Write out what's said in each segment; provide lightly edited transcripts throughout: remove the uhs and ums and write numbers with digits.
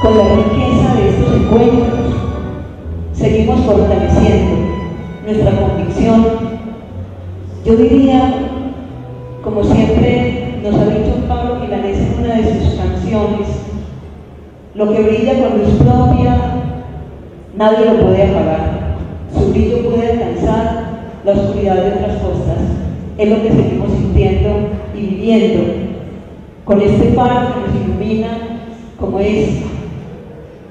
con la riqueza de estos encuentros, seguimos fortaleciendo nuestra convicción. Yo diría, como siempre nos ha dicho Pablo Milanés en una de sus canciones, lo que brilla con luz propia, nadie lo puede apagar. Su brillo puede alcanzar la oscuridad de otras costas. Es lo que seguimos sintiendo y viviendo con este faro que nos ilumina, como es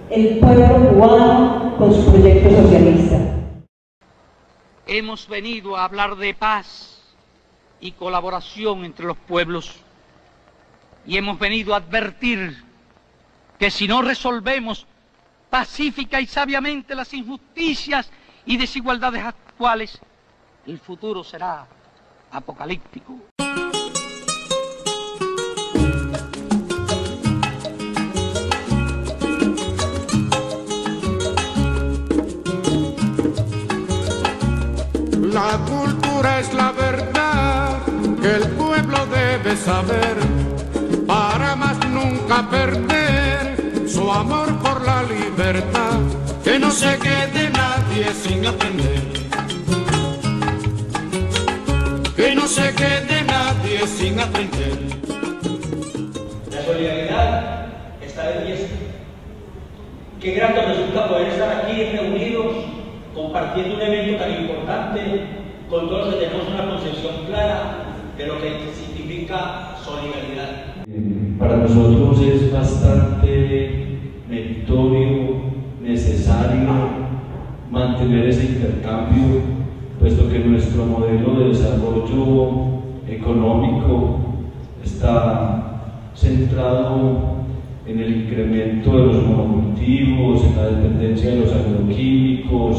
el pueblo cubano con su proyecto socialista. Hemos venido a hablar de paz y colaboración entre los pueblos, y hemos venido a advertir que si no resolvemos pacífica y sabiamente las injusticias y desigualdades actuales, el futuro será apocalíptico. La cultura es la verdad que el pueblo debe saber, para más nunca perder su amor por la libertad. Que no se quede nadie sin aprender, que no se quede nadie sin aprender. La solidaridad está de fiesta. Qué grato resulta poder estar aquí reunidos compartiendo un evento tan importante con todos los que tenemos una concepción clara de lo que significa solidaridad. Para nosotros es bastante meritorio, necesario mantener ese intercambio, puesto que nuestro modelo de desarrollo económico está centrado en el incremento de los monocultivos, en la dependencia de los agroquímicos.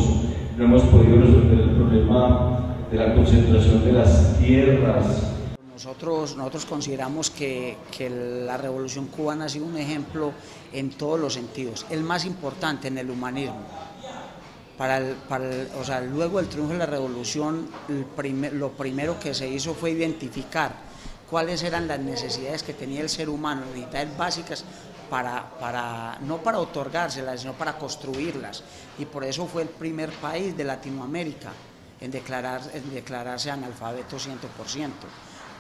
No hemos podido resolver el problema de la concentración de las tierras. Nosotros consideramos que la Revolución Cubana ha sido un ejemplo en todos los sentidos, el más importante en el humanismo. Luego del triunfo de la Revolución, lo primero que se hizo fue identificar cuáles eran las necesidades que tenía el ser humano, necesidades básicas, no para otorgárselas, sino para construirlas. Y por eso fue el primer país de Latinoamérica en declararse analfabeto 100%.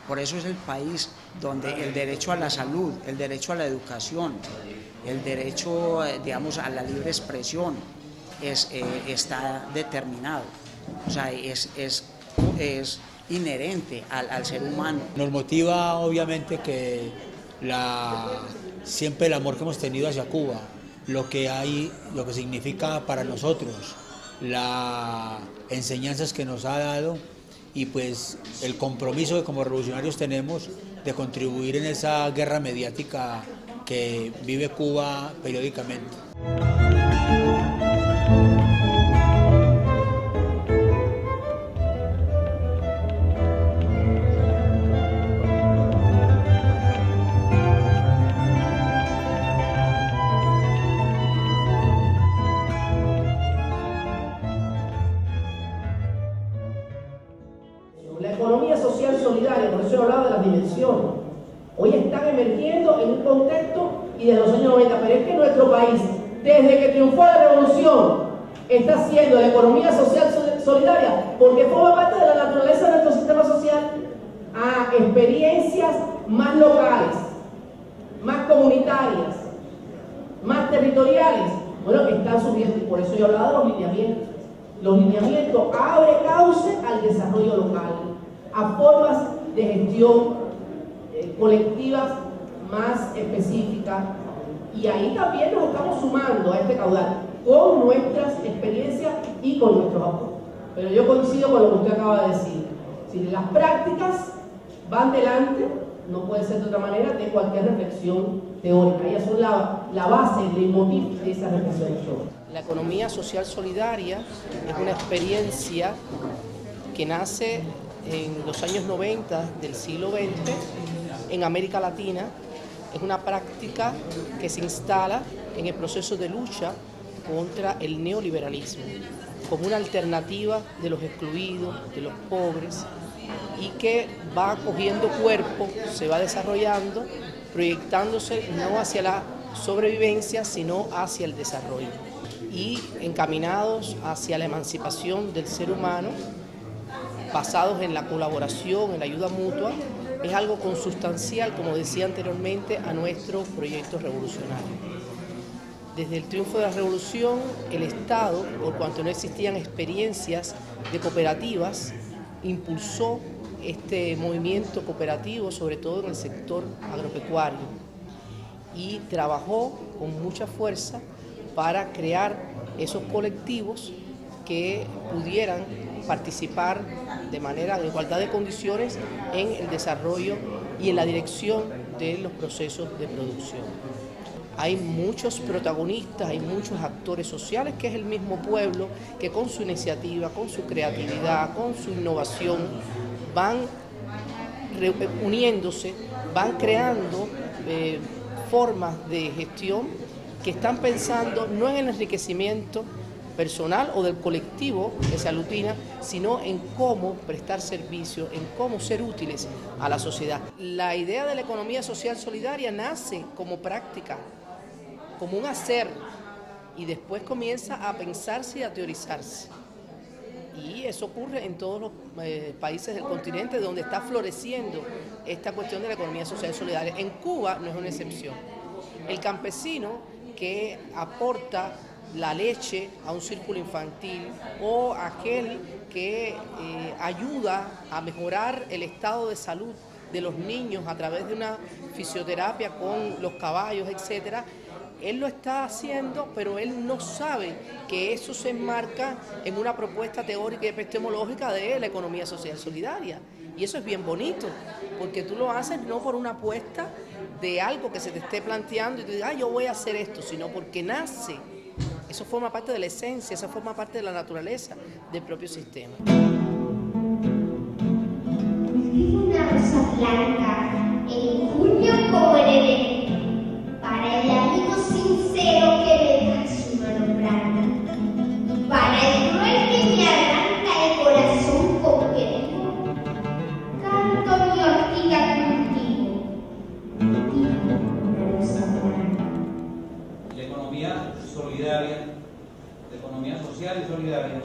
Por eso es el país donde el derecho a la salud, el derecho a la educación, el derecho, digamos, a la libre expresión está determinado. O sea, es inherente al ser humano. Nos motiva obviamente que siempre el amor que hemos tenido hacia Cuba, lo que significa para nosotros, las enseñanzas que nos ha dado, y pues el compromiso que como revolucionarios tenemos de contribuir en esa guerra mediática que vive Cuba periódicamente. La economía social solidaria, por eso he hablado de las dimensiones, hoy están emergiendo en un contexto y de los años 90, pero es que nuestro país, desde que triunfó la revolución, está haciendo la economía social solidaria porque forma parte de la naturaleza de nuestro sistema social a experiencias más locales, más comunitarias, más territoriales, bueno, que están subiendo, y por eso yo hablaba de los lineamientos. Los lineamientos abren cauce al desarrollo local, a formas de gestión colectivas más específicas, y ahí también nos estamos sumando a este caudal con nuestras experiencias y con nuestros aportes. Pero yo coincido con lo que usted acaba de decir. Si las prácticas van delante, no puede ser de otra manera, de cualquier reflexión teórica. Ellas son la base, el leitmotiv de esa reflexión teórica. La economía social solidaria es una experiencia que nace en los años 90 del siglo XX en América Latina. Es una práctica que se instala en el proceso de lucha contra el neoliberalismo como una alternativa de los excluidos, de los pobres, y que va cogiendo cuerpo, se va desarrollando, proyectándose no hacia la sobrevivencia, sino hacia el desarrollo. Y encaminados hacia la emancipación del ser humano, basados en la colaboración, en la ayuda mutua, es algo consustancial, como decía anteriormente, a nuestro proyecto revolucionario. Desde el triunfo de la revolución, el Estado, por cuanto no existían experiencias de cooperativas, impulsó este movimiento cooperativo, sobre todo en el sector agropecuario, y trabajó con mucha fuerza para crear esos colectivos que pudieran participar de manera de igualdad de condiciones en el desarrollo y en la dirección de los procesos de producción. Hay muchos protagonistas, hay muchos actores sociales, que es el mismo pueblo, que con su iniciativa, con su creatividad, con su innovación, van uniéndose, van creando formas de gestión que están pensando no en el enriquecimiento personal o del colectivo que se aglutina, sino en cómo prestar servicio, en cómo ser útiles a la sociedad. La idea de la economía social solidaria nace como práctica, como un hacer, y después comienza a pensarse y a teorizarse. Y eso ocurre en todos los países del continente donde está floreciendo esta cuestión de la economía social solidaria. En Cuba no es una excepción. El campesino que aporta la leche a un círculo infantil, o aquel que ayuda a mejorar el estado de salud de los niños a través de una fisioterapia con los caballos, etcétera, él lo está haciendo, pero él no sabe que eso se enmarca en una propuesta teórica y epistemológica de la economía social solidaria. Y eso es bien bonito, porque tú lo haces no por una apuesta de algo que se te esté planteando y tú digas, yo voy a hacer esto, sino porque nace. Eso forma parte de la esencia, eso forma parte de la naturaleza del propio sistema. Una rosa blanca en junio como en enero, para el amigo sincero que me da su mano blanca, para el cruel que me arranca el corazón con querer. Canto mi ortiga contigo, una rosa blanca. La economía solidaria, la economía social y solidaria,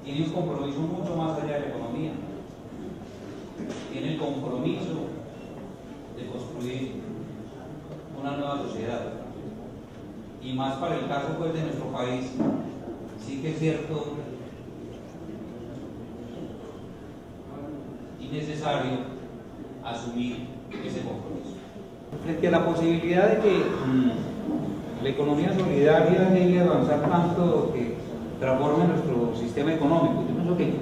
tiene un compromiso mucho más allá de la economía. Tiene el compromiso de construir una nueva sociedad. Y más para el caso pues, de nuestro país, sí que es cierto y necesario asumir ese compromiso. Frente a la posibilidad de que la economía solidaria debe avanzar tanto que transforme nuestro sistema económico, yo pienso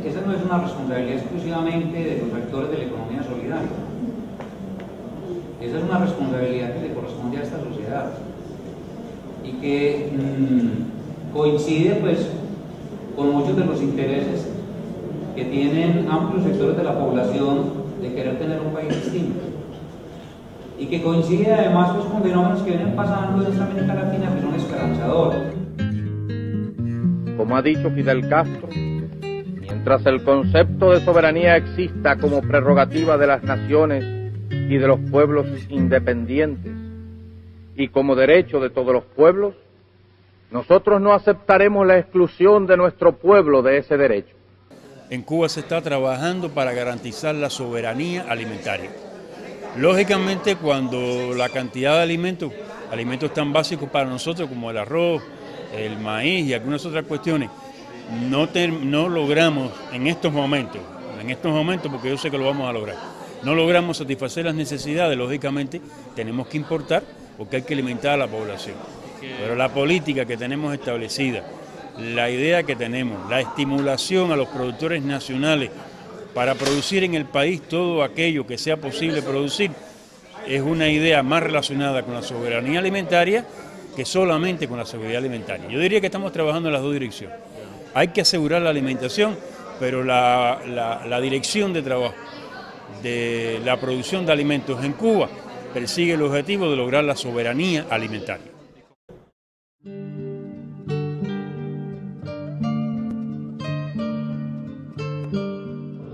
que esa no es una responsabilidad exclusivamente de los actores de la economía solidaria. Esa es una responsabilidad que le corresponde a esta sociedad y que coincide pues con muchos de los intereses que tienen amplios sectores de la población de querer tener un país distinto, y que coincide además pues, con fenómenos que vienen pasando en esta América Latina que son esperanzadores. Como ha dicho Fidel Castro, mientras el concepto de soberanía exista como prerrogativa de las naciones y de los pueblos independientes y como derecho de todos los pueblos, nosotros no aceptaremos la exclusión de nuestro pueblo de ese derecho. En Cuba se está trabajando para garantizar la soberanía alimentaria. Lógicamente, cuando la cantidad de alimentos tan básicos para nosotros como el arroz, el maíz y algunas otras cuestiones, no logramos en estos momentos, porque yo sé que lo vamos a lograr, no logramos satisfacer las necesidades, lógicamente tenemos que importar porque hay que alimentar a la población. Pero la política que tenemos establecida, la idea que tenemos, la estimulación a los productores nacionales para producir en el país todo aquello que sea posible producir, es una idea más relacionada con la soberanía alimentaria que solamente con la seguridad alimentaria. Yo diría que estamos trabajando en las dos direcciones. Hay que asegurar la alimentación, pero la dirección de trabajo de la producción de alimentos en Cuba persigue el objetivo de lograr la soberanía alimentaria.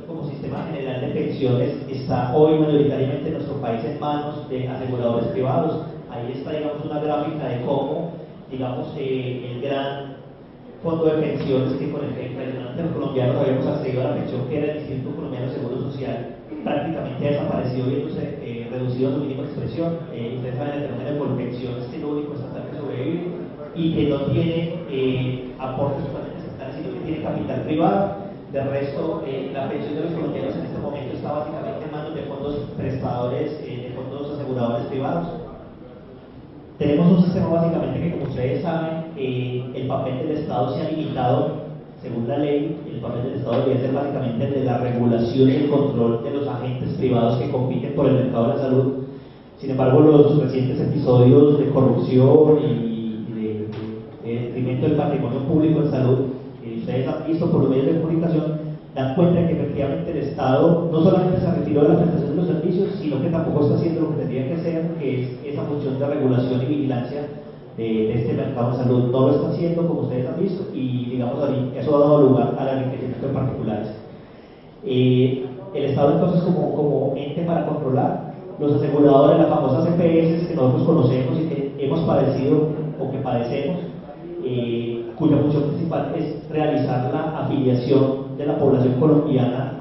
Como sistema general de pensiones está hoy mayoritariamente en nuestro país en manos de aseguradores privados. ahí está, digamos, una gráfica de cómo, digamos, el gran fondo de pensiones que con el que tradicionalmente los colombianos habíamos accedido a la pensión, que era el Instituto Colombiano de Seguro Social, prácticamente ha desaparecido, viéndose reducido a su mínima expresión. Ustedes saben el fenómeno de Colpensiones, que es lo único estatal que sobrevive y que no tiene aportes totalmente estatales, sino que tiene capital privado. De resto, la pensión de los colombianos en este momento está básicamente en manos de fondos prestadores, de fondos aseguradores privados. Tenemos un sistema básicamente que, como ustedes saben, el papel del Estado se ha limitado, según la ley. El papel del Estado debería ser básicamente el de la regulación y el control de los agentes privados que compiten por el mercado de la salud. Sin embargo, los recientes episodios de corrupción y de detrimento del patrimonio público en salud, que ustedes han visto por los medios de comunicación, dan cuenta de que efectivamente el Estado no solamente se retiró de la prestación de los servicios, sino que tampoco está haciendo lo que tendría que hacer, que es esa función de regulación y vigilancia de este mercado de salud. No lo está haciendo, como ustedes han visto, y digamos, eso ha dado lugar al enriquecimiento de particulares. El Estado entonces como ente para controlar los aseguradores, las famosas EPS que nosotros conocemos y que hemos padecido o que padecemos, cuya función principal es realizar la afiliación de la población colombiana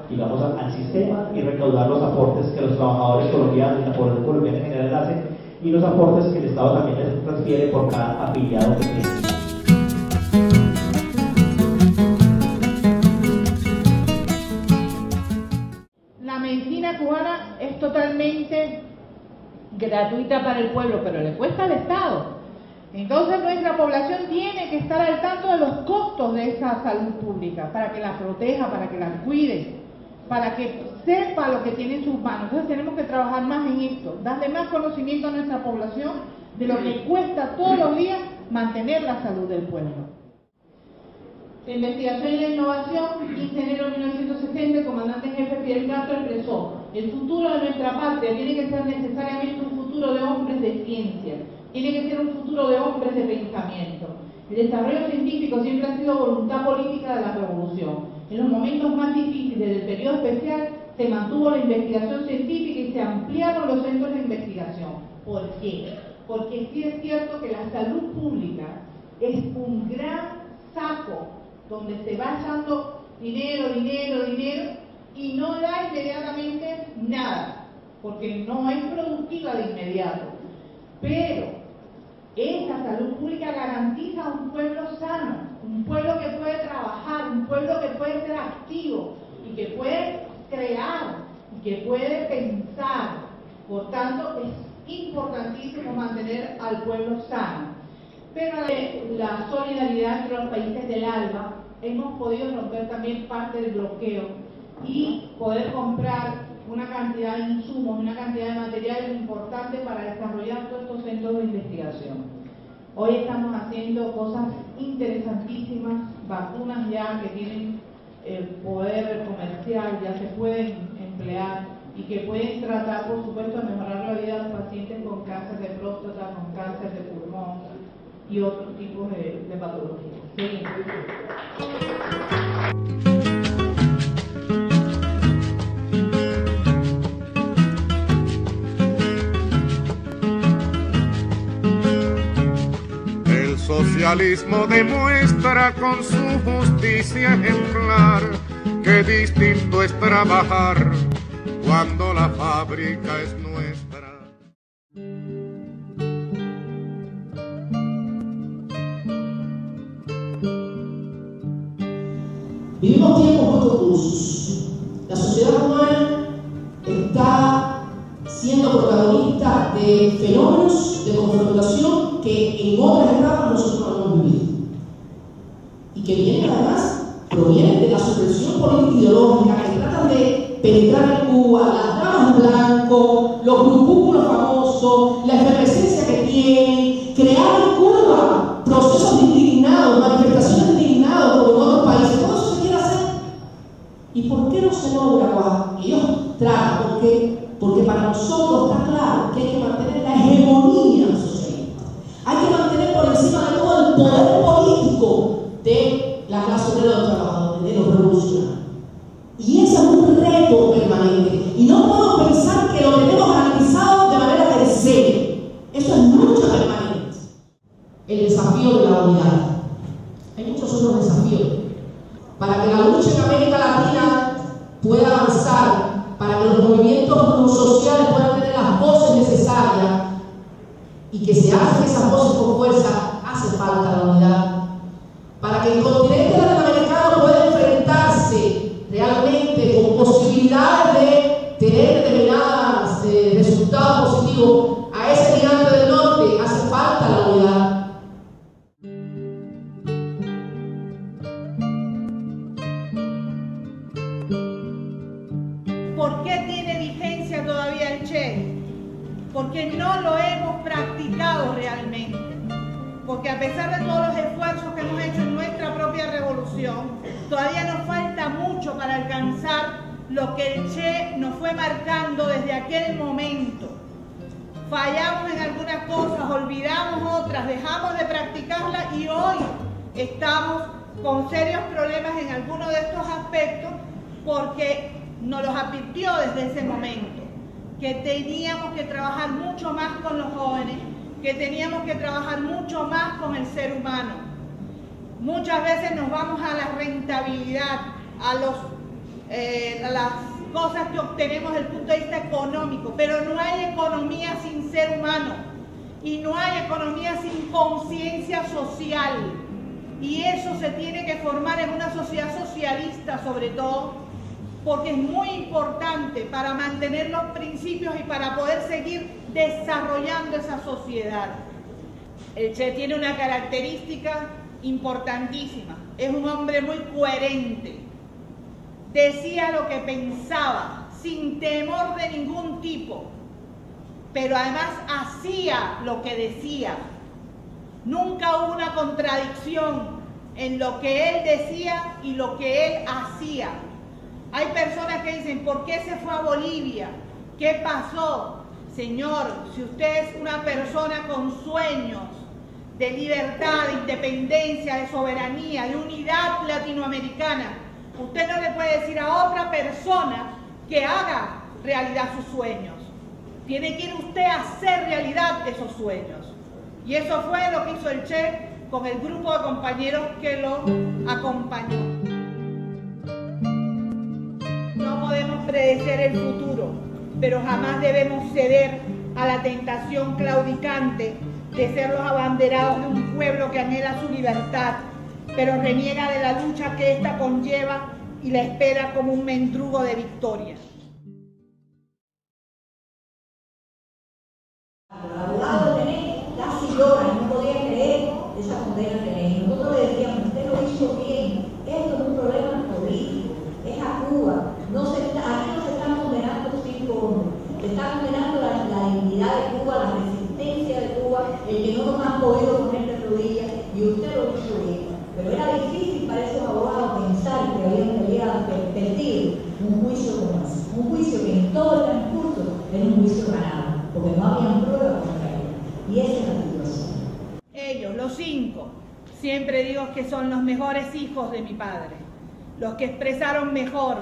digamos, al sistema y recaudar los aportes que los trabajadores colombianos y la población colombiana en general hacen, y los aportes que el Estado también les transfiere por cada afiliado que tiene. La medicina cubana es totalmente gratuita para el pueblo, pero le cuesta al Estado. Entonces nuestra población tiene que estar al tanto de los costos de esa salud pública, para que la proteja, para que la cuide, para que sepa lo que tiene en sus manos. Entonces tenemos que trabajar más en esto, darle más conocimiento a nuestra población de lo que cuesta todos los días mantener la salud del pueblo. La investigación y la innovación, 15 de enero de 1960, el comandante en jefe Fidel Castro expresó: el futuro de nuestra patria tiene que ser necesariamente un futuro de hombres de ciencia, tiene que ser un futuro de hombres de pensamiento. El desarrollo científico siempre ha sido voluntad política de la revolución. En los momentos más difíciles del periodo especial se mantuvo la investigación científica y se ampliaron los centros de investigación. ¿Por qué? Porque sí es cierto que la salud pública es un gran saco donde se va echando dinero y no da inmediatamente nada, porque no es productiva de inmediato. Pero esta salud pública garantiza un pueblo sano, un pueblo que puede trabajar, un pueblo que puede ser activo y que puede crear y que puede pensar. Por tanto, es importantísimo mantener al pueblo sano. Pero la solidaridad entre los países del ALBA, hemos podido romper también parte del bloqueo y poder comprar una cantidad de insumos, una cantidad de materiales importantes para desarrollar todos estos centros de investigación. Hoy estamos haciendo cosas interesantísimas, vacunas ya que tienen poder comercial, ya se pueden emplear y que pueden tratar, por supuesto, de mejorar la vida de los pacientes con cáncer de próstata, con cáncer de pulmón y otros tipos de patologías. Sí. El socialismo demuestra con su justicia ejemplar que distinto es trabajar cuando la fábrica es nuestra. Vivimos tiempos muy convulsos. La sociedad humana está siendo protagonista de fenómenos de confrontación que en otras etapas nosotros no hemos vivido. Y que vienen además, provienen de la supresión política ideológica que tratan de penetrar en Cuba, las damas de blanco, los grupúsculos famosos, la efervescencia que tienen, crear en Cuba procesos de indignados, manifestaciones de indignados como en otros países. Todo eso se quiere hacer. ¿Y por qué no se logra cuando ellos tratan? Porque para nosotros está claro que hay que mantener la hegemonía socialista. Hay que mantener por encima de todo el poder político de la clase obrera de los trabajadores, de los revolucionarios. Y ese es un reto permanente. Y no podemos pensar que lo tenemos garantizado de manera per se. y que se hacen esas voces con fuerza, hace falta la unidad. Para que el continente latinoamericano pueda enfrentarse realmente con posibilidades de tener determinados resultados positivos a ese gigante del norte, hace falta la unidad. ¿Por qué tiene vigencia todavía el Che? Porque no lo hemos practicado realmente. Porque a pesar de todos los esfuerzos que hemos hecho en nuestra propia revolución, todavía nos falta mucho para alcanzar lo que el Che nos fue marcando desde aquel momento. Fallamos en algunas cosas, olvidamos otras, dejamos de practicarlas y hoy estamos con serios problemas en algunos de estos aspectos porque nos los advirtió desde ese momento, que teníamos que trabajar mucho más con los jóvenes, que teníamos que trabajar mucho más con el ser humano. Muchas veces nos vamos a la rentabilidad, a las cosas que obtenemos desde el punto de vista económico, pero no hay economía sin ser humano y no hay economía sin conciencia social. Y eso se tiene que formar en una sociedad socialista sobre todo, porque es muy importante para mantener los principios y para poder seguir desarrollando esa sociedad. El Che tiene una característica importantísima, es un hombre muy coherente, decía lo que pensaba sin temor de ningún tipo, pero además hacía lo que decía. Nunca hubo una contradicción en lo que él decía y lo que él hacía. Hay personas que dicen, ¿por qué se fue a Bolivia? ¿Qué pasó? Señor, si usted es una persona con sueños de libertad, de independencia, de soberanía, de unidad latinoamericana, usted no le puede decir a otra persona que haga realidad sus sueños. Tiene que ir usted a hacer realidad esos sueños. Y eso fue lo que hizo el Che con el grupo de compañeros que lo acompañó. No podemos predecir el futuro, pero jamás debemos ceder a la tentación claudicante de ser los abanderados de un pueblo que anhela su libertad, pero reniega de la lucha que ésta conlleva y la espera como un mendrugo de victoria. El abogado de Tenés casi llora y no podía creer esa condena de Tenés. Nosotros le decíamos, usted lo hizo bien, esto es un problema político, es a Cuba. Aquí no se están condenando 5 hombres, se está condenando la dignidad de Cuba, la resistencia de Cuba, el que no nos han podido poner de rodillas, y usted lo hizo bien. Pero era difícil para esos abogados pensar que habían perdido un juicio como ese, un juicio que en todo el transcurso era un juicio ganado, porque no habían pruebas contra ellos. Y esa es la situación. Ellos, los 5, siempre digo que son los mejores hijos de mi padre, los que expresaron mejor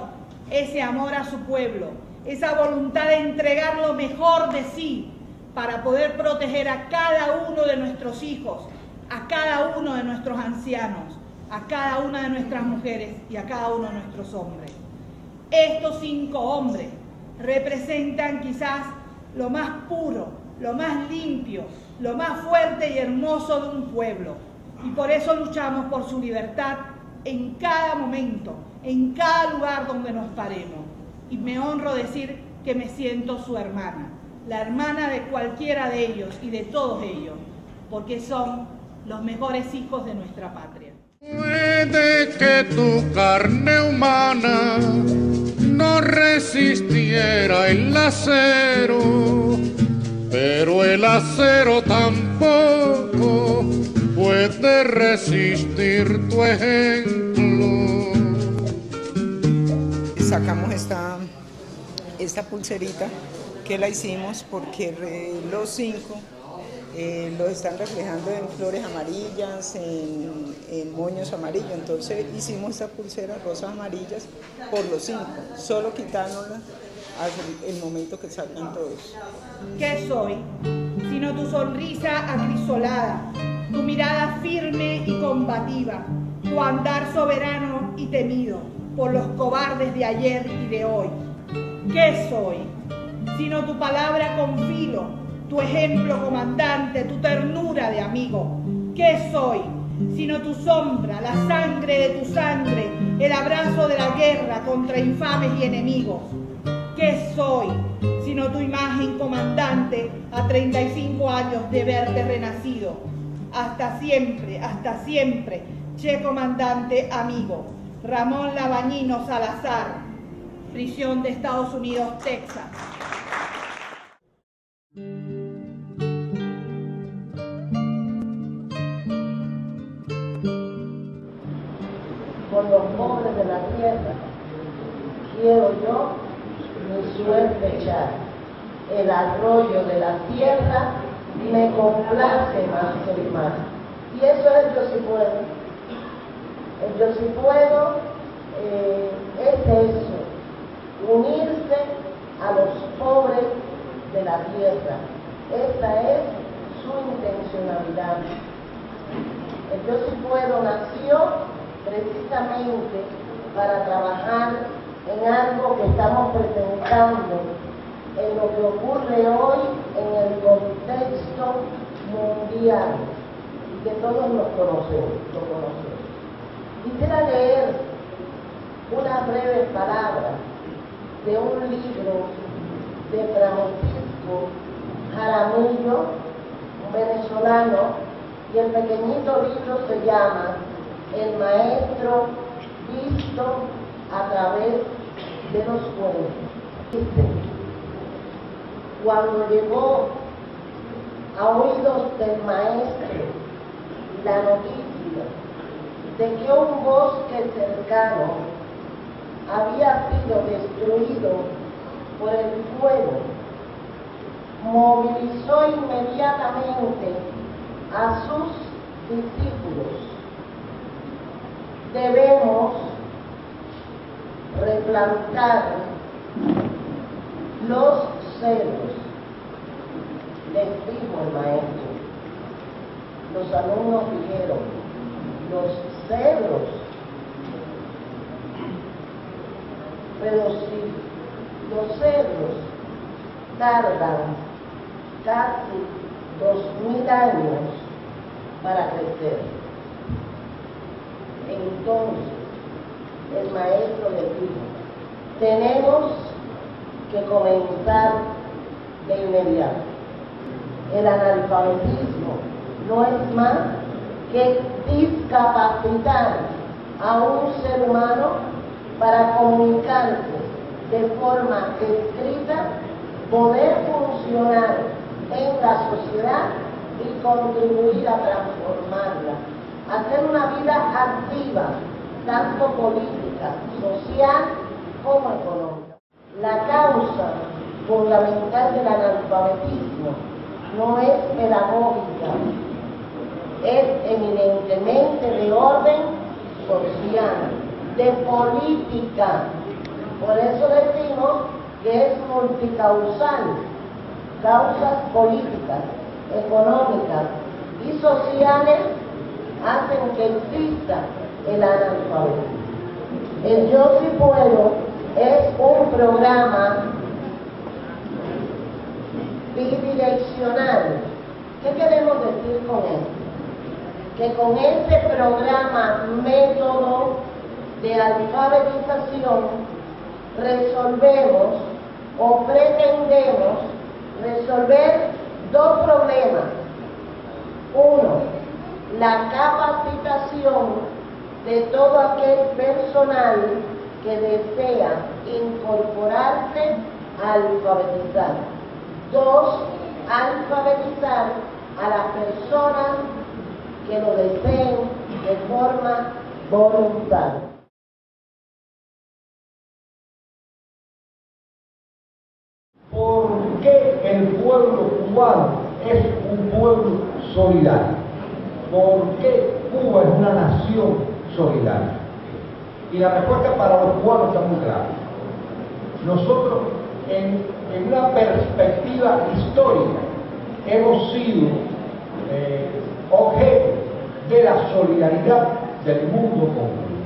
ese amor a su pueblo, esa voluntad de entregar lo mejor de sí para poder proteger a cada uno de nuestros hijos, a cada uno de nuestros ancianos, a cada una de nuestras mujeres y a cada uno de nuestros hombres. Estos 5 hombres representan quizás lo más puro, lo más limpio, lo más fuerte y hermoso de un pueblo. Y por eso luchamos por su libertad en cada momento, en cada lugar donde nos paremos. Y me honro decir que me siento su hermana, la hermana de cualquiera de ellos y de todos ellos, porque son los mejores hijos de nuestra patria. Puede que tu carne humana no resistiera el acero, pero el acero tampoco puede resistir tu ejemplo. Sacamos esta pulserita que la hicimos porque los 5 lo están reflejando en flores amarillas, en moños amarillos. Entonces hicimos esta pulsera rosas amarillas por los 5, solo quitándola hasta el momento que salgan todos. ¿Qué soy? Sino tu sonrisa acrisolada, tu mirada firme y combativa, tu andar soberano y temido por los cobardes de ayer y de hoy. ¿Qué soy? Sino tu palabra con filo, tu ejemplo, comandante, tu ternura de amigo. ¿Qué soy? Sino tu sombra, la sangre de tu sangre, el abrazo de la guerra contra infames y enemigos. ¿Qué soy? Sino tu imagen, comandante, a 35 años de verte renacido. Hasta siempre, che comandante amigo. Ramón Labañino Salazar, prisión de Estados Unidos, Texas. Por los pobres de la tierra, quiero yo mi suerte echar. El arroyo de la tierra me complace más que el mar. Y eso es el yo sí puedo. El yo sí puedo es eso, unirse a los pobres de la tierra. Esta es su intencionalidad. El yo sí puedo nació precisamente para trabajar en algo que estamos presentando en lo que ocurre hoy en el contexto mundial y que todos lo conocemos. Quisiera leer unas breves palabras de un libro de Francisco Jaramillo, un venezolano, y el pequeñito libro se llama El maestro visto a través de los cuentos. Dice: cuando llegó a oídos del maestro la noticia de que un bosque cercano había sido destruido por el fuego, movilizó inmediatamente a sus discípulos. Debemos replantar los cedros, les dijo el maestro. Los alumnos dijeron: los cedros. Pero si los cedros tardan casi 2000 años para crecer, entonces el maestro le dijo: tenemos que comenzar de inmediato. El analfabetismo no es más que discapacitar a un ser humano para comunicarse de forma escrita, poder funcionar en la sociedad y contribuir a transformarla, hacer una vida activa, tanto política, social como económica. La causa fundamental del analfabetismo no es pedagógica, es eminentemente de orden social, de política. Por eso decimos que es multicausal. Causas políticas, económicas y sociales hacen que exista el analfabetismo. El Yo Sí Puedo es un programa bidireccional. ¿Qué queremos decir con esto? Que con este programa método de alfabetización resolvemos o pretendemos resolver dos problemas. Uno, la capacitación de todo aquel personal que desea incorporarse a alfabetizar. Dos, alfabetizar a las personas que lo deseen de forma voluntaria. ¿Por qué el pueblo cubano es un pueblo solidario? ¿Por qué Cuba es una nación solidaria? Y la respuesta para los cubanos está muy clara. Nosotros, en una perspectiva histórica, hemos sido objeto de la solidaridad del mundo común.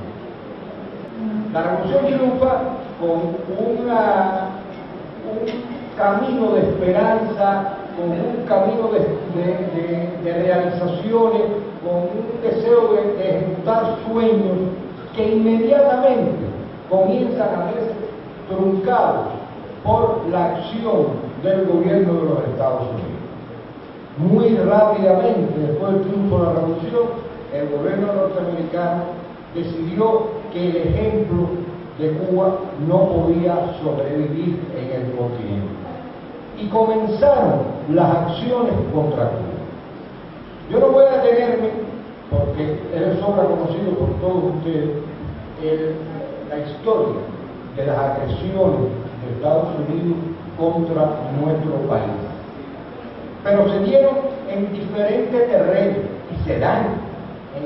La Revolución triunfa con un camino de esperanza con un camino de realizaciones, con un deseo de ejecutar sueños que inmediatamente comienzan a verse truncados por la acción del gobierno de los Estados Unidos. Muy rápidamente, después del triunfo de la revolución, el gobierno norteamericano decidió que el ejemplo de Cuba no podía sobrevivir en el continente. Y comenzaron las acciones contra Cuba. Yo no voy a detenerme, porque es sobra conocido por todos ustedes, la historia de las agresiones de Estados Unidos contra nuestro país. Pero se dieron en diferentes terrenos y se dan en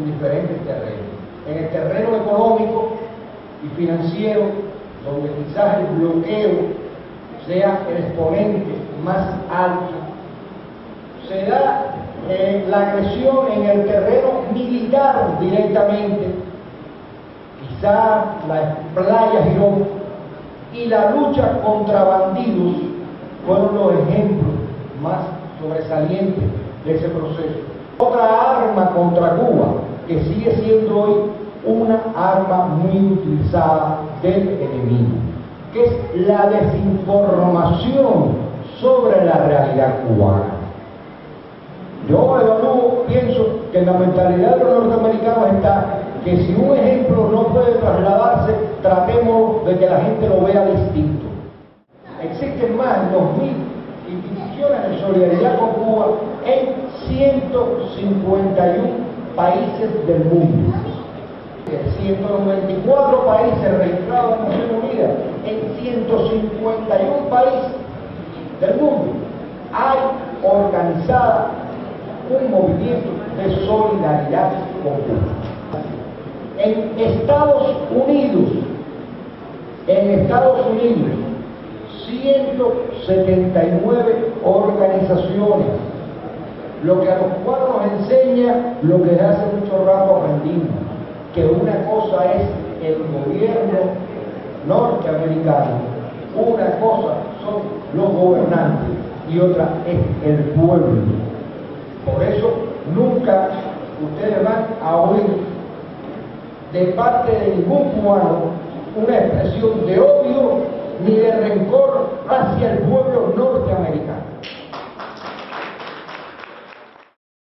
diferentes terrenos. En el terreno económico y financiero, donde quizás el bloqueo sea el exponente más alto. Se da la agresión en el terreno militar directamente, quizá la playa Girón, y la lucha contra bandidos fueron los ejemplos más sobresalientes de ese proceso. Otra arma contra Cuba, que sigue siendo hoy una arma muy utilizada del enemigo, que es la desinformación sobre la realidad cubana. Yo evalúo, pienso que en la mentalidad de los norteamericanos está que si un ejemplo no puede trasladarse, tratemos de que la gente lo vea distinto. Existen más de 2.000 instituciones de solidaridad con Cuba en 151 países del mundo. 194 países registrados en Naciones Unidas, en 151 países del mundo hay organizada un movimiento de solidaridad con Cuba. En Estados Unidos, 179 organizaciones, lo que a los cuales nos enseña lo que desde hace mucho rato aprendimos, que una cosa es el gobierno norteamericano, una cosa son los gobernantes y otra es el pueblo. Por eso nunca ustedes van a oír de parte de ningún cubano una expresión de odio ni de rencor hacia el pueblo norteamericano.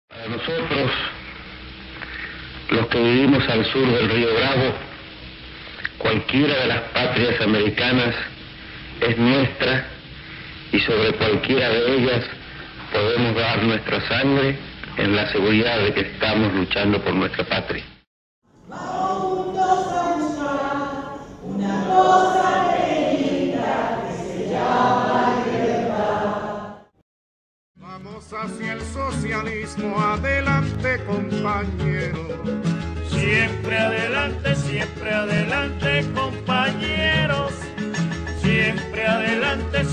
Para nosotros, los que vivimos al sur del río Bravo, cualquiera de las patrias americanas es nuestra y sobre cualquiera de ellas podemos dar nuestra sangre en la seguridad de que estamos luchando por nuestra patria. Una cosa pequeñita que se llama libertad. Vamos hacia el socialismo, adelante compañeros. Siempre adelante compañeros. Siempre adelante